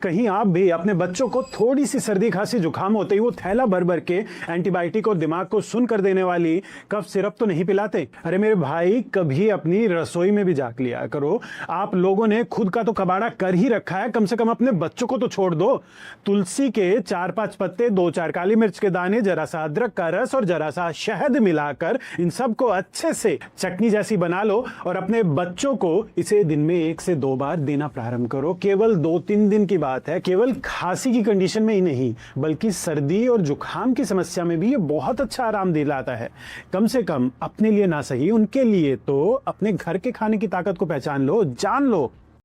कहीं आप भी अपने बच्चों को थोड़ी सी सर्दी खांसी जुकाम होते ही वो थैला भर भर के एंटीबायोटिक और दिमाग को सुन कर देने वाली कफ सिरप तो नहीं पिलाते? अरे मेरे भाई, कभी अपनी रसोई में भी झांक लिया करो। आप लोगों ने खुद का तो कबाड़ा कर ही रखा है, कम से कम अपने बच्चों को तो छोड़ दो। तुलसी के 4-5 पत्ते, 2-4 काली मिर्च के दाने, जरा सा अदरक का रस और जरा सा शहद मिलाकर इन सबको अच्छे से चटनी जैसी बना लो और अपने बच्चों को इसे दिन में 1 से 2 बार देना प्रारंभ करो। केवल 2-3 दिन की बात है। केवल खांसी की कंडीशन में ही नहीं, बल्कि सर्दी और जुकाम की समस्या में भी ये बहुत अच्छा आराम दिलाता है। कम से कम अपने लिए ना सही, उनके लिए तो अपने घर के खाने की ताकत को पहचान लो, जान लो।